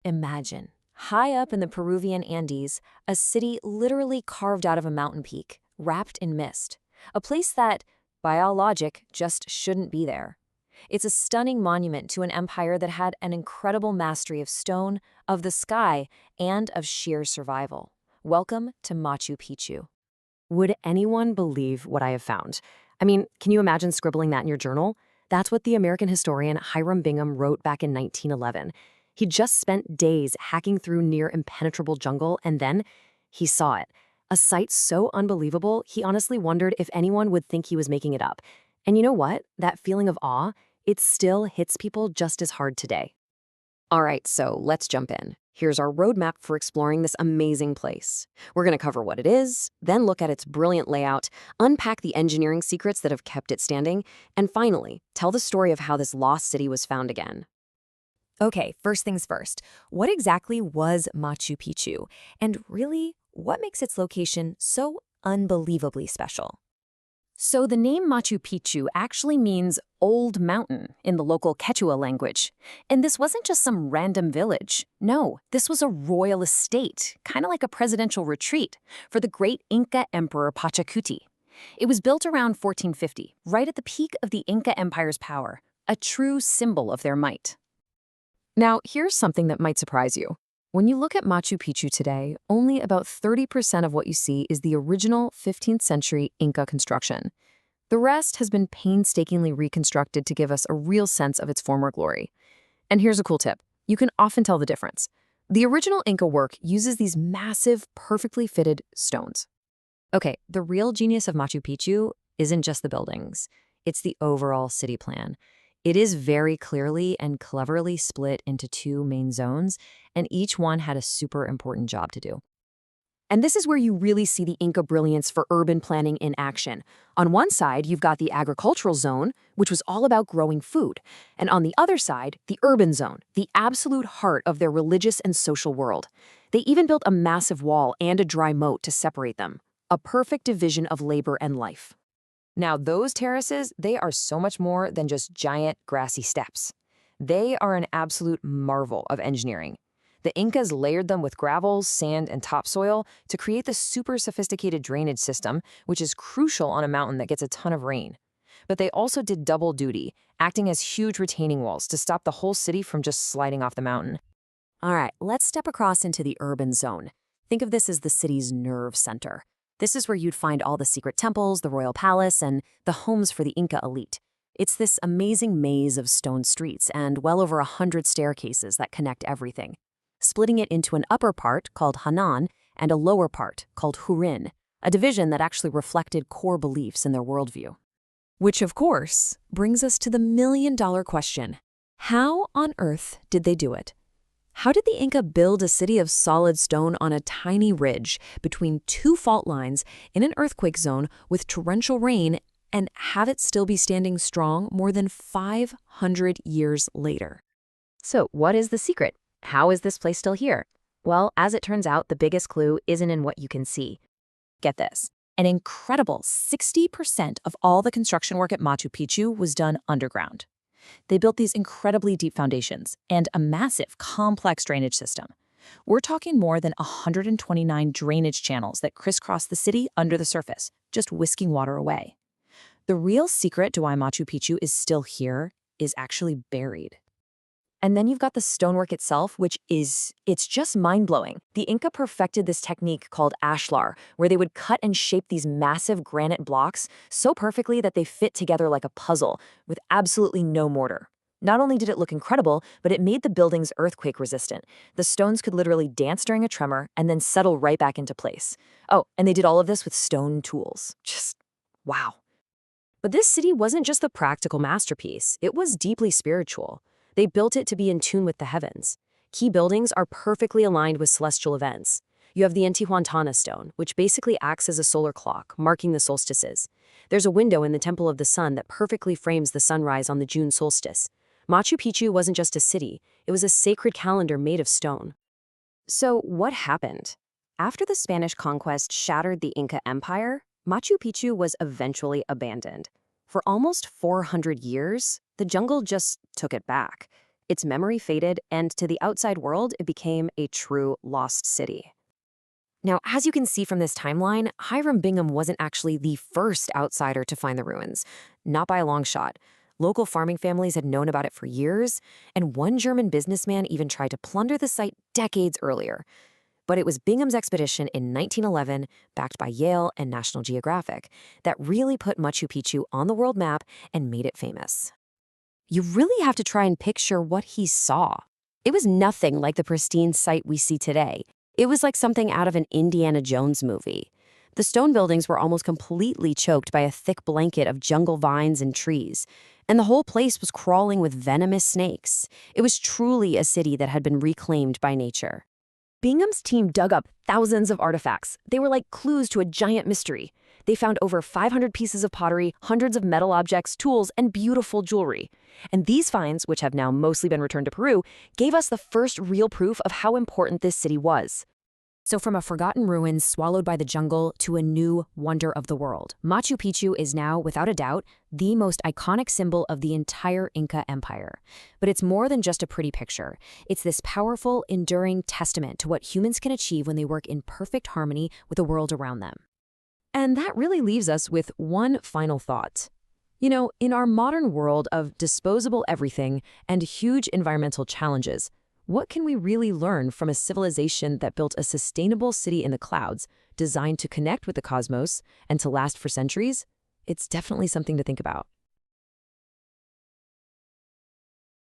Imagine, high up in the Peruvian Andes, a city literally carved out of a mountain peak, wrapped in mist. A place that, by all logic, just shouldn't be there. It's a stunning monument to an empire that had an incredible mastery of stone, of the sky, and of sheer survival. Welcome to Machu Picchu. Would anyone believe what I have found? I mean, can you imagine scribbling that in your journal? That's what the American historian Hiram Bingham wrote back in 1911. He just spent days hacking through near impenetrable jungle, and then he saw it. A sight so unbelievable, he honestly wondered if anyone would think he was making it up. And you know what? That feeling of awe, it still hits people just as hard today. All right, so let's jump in. Here's our roadmap for exploring this amazing place. We're going to cover what it is, then look at its brilliant layout, unpack the engineering secrets that have kept it standing, and finally, tell the story of how this lost city was found again. Okay, first things first. What exactly was Machu Picchu? And really, what makes its location so unbelievably special? So the name Machu Picchu actually means old mountain in the local Quechua language. And this wasn't just some random village. No, this was a royal estate, kind of like a presidential retreat, for the great Inca Emperor Pachacuti. It was built around 1450, right at the peak of the Inca Empire's power, a true symbol of their might. Now, here's something that might surprise you. When you look at Machu Picchu today, only about 30% of what you see is the original 15th century Inca construction. The rest has been painstakingly reconstructed to give us a real sense of its former glory. And here's a cool tip. You can often tell the difference. The original Inca work uses these massive, perfectly fitted stones. Okay, the real genius of Machu Picchu isn't just the buildings. It's the overall city plan. It is very clearly and cleverly split into two main zones, and each one had a super important job to do. And this is where you really see the Inca brilliance for urban planning in action. On one side, you've got the agricultural zone, which was all about growing food. And on the other side, the urban zone, the absolute heart of their religious and social world. They even built a massive wall and a dry moat to separate them. A perfect division of labor and life. Now, those terraces, they are so much more than just giant grassy steps. They are an absolute marvel of engineering. The Incas layered them with gravel, sand, and topsoil to create the super sophisticated drainage system, which is crucial on a mountain that gets a ton of rain. But they also did double duty, acting as huge retaining walls to stop the whole city from just sliding off the mountain. All right, let's step across into the urban zone. Think of this as the city's nerve center. This is where you'd find all the secret temples, the royal palace, and the homes for the Inca elite. It's this amazing maze of stone streets and well over 100 staircases that connect everything, splitting it into an upper part called Hanan and a lower part called Hurin, a division that actually reflected core beliefs in their worldview. Which, of course, brings us to the million-dollar question. How on earth did they do it? How did the Inca build a city of solid stone on a tiny ridge between two fault lines in an earthquake zone with torrential rain and have it still be standing strong more than 500 years later? So, what is the secret? How is this place still here? Well, as it turns out, the biggest clue isn't in what you can see. Get this. An incredible 60% of all the construction work at Machu Picchu was done underground. They built these incredibly deep foundations and a massive, complex drainage system. We're talking more than 129 drainage channels that crisscross the city under the surface, just whisking water away. The real secret to why Machu Picchu is still here is actually buried. And then you've got the stonework itself, it's just mind-blowing. The Inca perfected this technique called ashlar, where they would cut and shape these massive granite blocks so perfectly that they fit together like a puzzle, with absolutely no mortar. Not only did it look incredible, but it made the buildings earthquake resistant. The stones could literally dance during a tremor and then settle right back into place. Oh, and they did all of this with stone tools. Just wow. But this city wasn't just the practical masterpiece, it was deeply spiritual. They built it to be in tune with the heavens. Key buildings are perfectly aligned with celestial events. You have the Intihuatana stone, which basically acts as a solar clock, marking the solstices. There's a window in the Temple of the Sun that perfectly frames the sunrise on the June solstice. Machu Picchu wasn't just a city, it was a sacred calendar made of stone. So what happened? After the Spanish conquest shattered the Inca Empire, Machu Picchu was eventually abandoned. For almost 400 years, the jungle just took it back. its memory faded, and to the outside world, it became a true lost city. Now, as you can see from this timeline, Hiram Bingham wasn't actually the first outsider to find the ruins. Not by a long shot. Local farming families had known about it for years, and one German businessman even tried to plunder the site decades earlier. But it was Bingham's expedition in 1911, backed by Yale and National Geographic, that really put Machu Picchu on the world map and made it famous. You really have to try and picture what he saw. It was nothing like the pristine site we see today. It was like something out of an Indiana Jones movie. The stone buildings were almost completely choked by a thick blanket of jungle vines and trees, and the whole place was crawling with venomous snakes. It was truly a city that had been reclaimed by nature. Bingham's team dug up thousands of artifacts. They were like clues to a giant mystery. They found over 500 pieces of pottery, hundreds of metal objects, tools, and beautiful jewelry. And these finds, which have now mostly been returned to Peru, gave us the first real proof of how important this city was. So from a forgotten ruin swallowed by the jungle to a new wonder of the world, Machu Picchu is now, without a doubt, the most iconic symbol of the entire Inca Empire. But it's more than just a pretty picture. It's this powerful, enduring testament to what humans can achieve when they work in perfect harmony with the world around them. And that really leaves us with one final thought. You know, in our modern world of disposable everything and huge environmental challenges, what can we really learn from a civilization that built a sustainable city in the clouds, designed to connect with the cosmos and to last for centuries? It's definitely something to think about.